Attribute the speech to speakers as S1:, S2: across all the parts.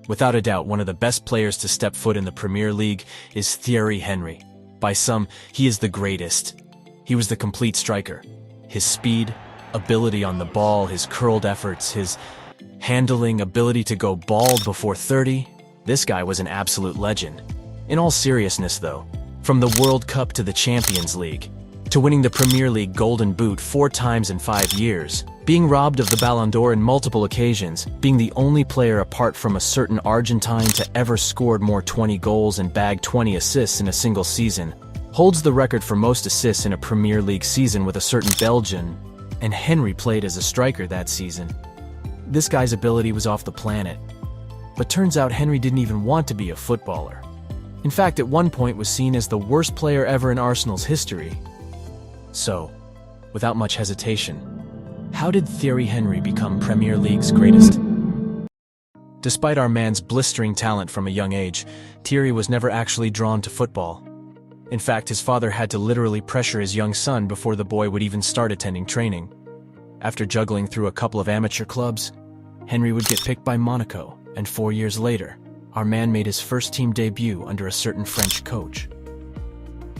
S1: Without a doubt, one of the best players to step foot in the Premier League is Thierry Henry. By some, he is the greatest. He was the complete striker. His speed, ability on the ball, his curled efforts, his handling, ability to go bald before 30, this guy was an absolute legend. In all seriousness though, from the World Cup to the Champions League, to winning the Premier League Golden Boot 4 times in 5 years, being robbed of the Ballon d'Or in multiple occasions, being the only player apart from a certain Argentine to ever scored more 20 goals and bagged 20 assists in a single season, holds the record for most assists in a Premier League season with a certain Belgian, and Henry played as a striker that season. This guy's ability was off the planet. But turns out Henry didn't even want to be a footballer. In fact, at one point was seen as the worst player ever in Arsenal's history. So, without much hesitation, how did Thierry Henry become Premier League's greatest? Despite our man's blistering talent from a young age, Thierry was never actually drawn to football. In fact, his father had to literally pressure his young son before the boy would even start attending training. After juggling through a couple of amateur clubs, Henry would get picked by Monaco, and 4 years later, our man made his first team debut under a certain French coach.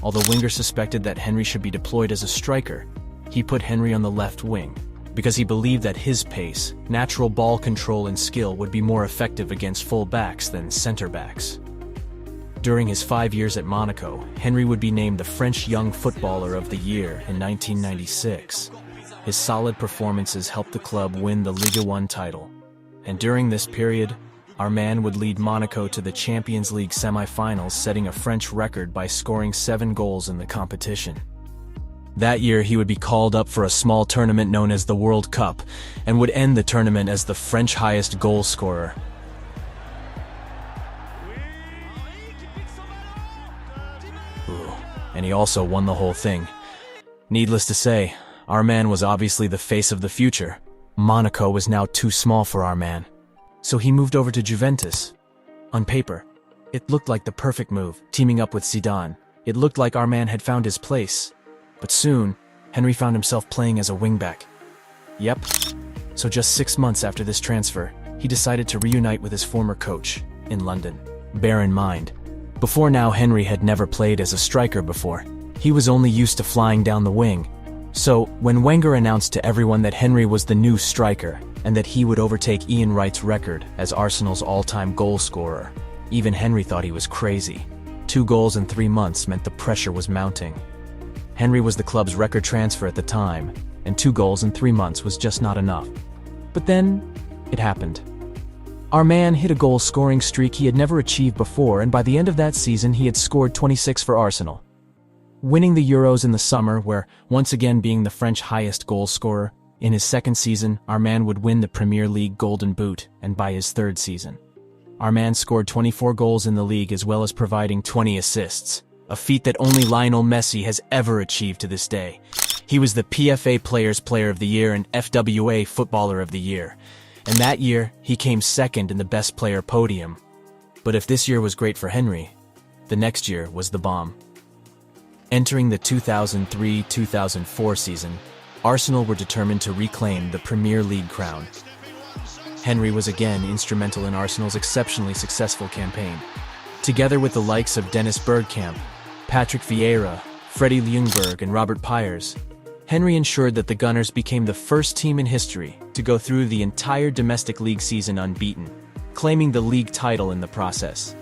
S1: Although Wenger suspected that Henry should be deployed as a striker, he put Henry on the left wing, because he believed that his pace, natural ball control and skill would be more effective against full-backs than center-backs. During his 5 years at Monaco, Henry would be named the French Young Footballer of the Year in 1996. His solid performances helped the club win the Ligue 1 title, and during this period, our man would lead Monaco to the Champions League semi-finals, setting a French record by scoring 7 goals in the competition. That year, he would be called up for a small tournament known as the World Cup, and would end the tournament as the French highest goal scorer. And he also won the whole thing. Needless to say, our man was obviously the face of the future. Monaco was now too small for our man, so he moved over to Juventus. On paper, it looked like the perfect move, teaming up with Zidane. It looked like our man had found his place. But soon, Henry found himself playing as a wingback. Yep, so just 6 months after this transfer, he decided to reunite with his former coach in London. Bear in mind, before now Henry had never played as a striker before. He was only used to flying down the wing. So, when Wenger announced to everyone that Henry was the new striker, and that he would overtake Ian Wright's record as Arsenal's all-time goal scorer, even Henry thought he was crazy. 2 goals in 3 months meant the pressure was mounting. Henry was the club's record transfer at the time, and 2 goals in 3 months was just not enough. But then, it happened. Our man hit a goal-scoring streak he had never achieved before, and by the end of that season he had scored 26 for Arsenal. Winning the Euros in the summer, where once again being the French highest goal scorer, in his second season, our man would win the Premier League Golden Boot, and by his third season, our man scored 24 goals in the league as well as providing 20 assists, a feat that only Lionel Messi has ever achieved to this day. He was the PFA Players Player of the Year and FWA Footballer of the Year, and that year, he came second in the Best Player podium. But if this year was great for Henry, the next year was the bomb. Entering the 2003-2004 season, Arsenal were determined to reclaim the Premier League crown. Henry was again instrumental in Arsenal's exceptionally successful campaign. Together with the likes of Dennis Bergkamp, Patrick Vieira, Freddie Ljungberg, and Robert Pires, Henry ensured that the Gunners became the first team in history to go through the entire domestic league season unbeaten, claiming the league title in the process.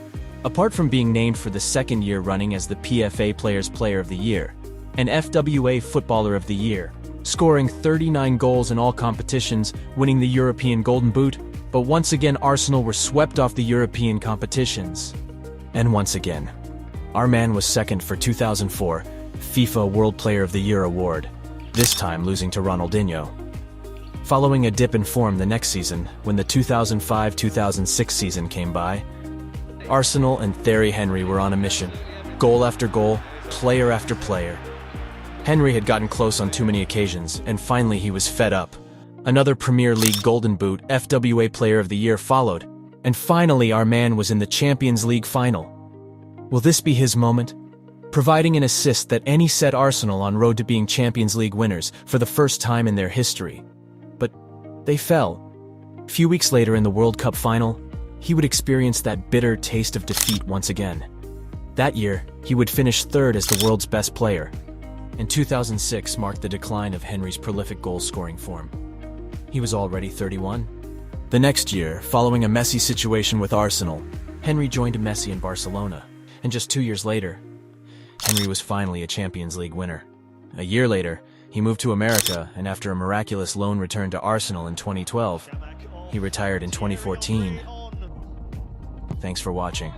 S1: Apart from being named for the second year running as the PFA Players Player of the Year and FWA Footballer of the Year, scoring 39 goals in all competitions, winning the European Golden Boot, but once again Arsenal were swept off the European competitions. And once again, our man was second for 2004 FIFA World Player of the Year award, this time losing to Ronaldinho. Following a dip in form the next season, when the 2005-2006 season came by, Arsenal and Thierry Henry were on a mission. Goal after goal, player after player. Henry had gotten close on too many occasions, and finally he was fed up. Another Premier League Golden Boot, FWA Player of the Year followed, and finally our man was in the Champions League final. Will this be his moment? Providing an assist that any set Arsenal on road to being Champions League winners for the first time in their history. But they fell. A few weeks later in the World Cup final, he would experience that bitter taste of defeat once again. That year, he would finish third as the world's best player. And 2006 marked the decline of Henry's prolific goal-scoring form. He was already 31. The next year, following a messy situation with Arsenal, Henry joined Messi in Barcelona. And just 2 years later, Henry was finally a Champions League winner. A year later, he moved to America, and after a miraculous loan return to Arsenal in 2012, he retired in 2014. Thanks for watching.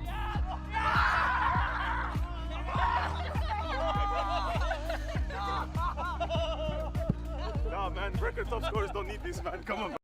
S2: Nah, man, record top scorers don't need this, man. Come on.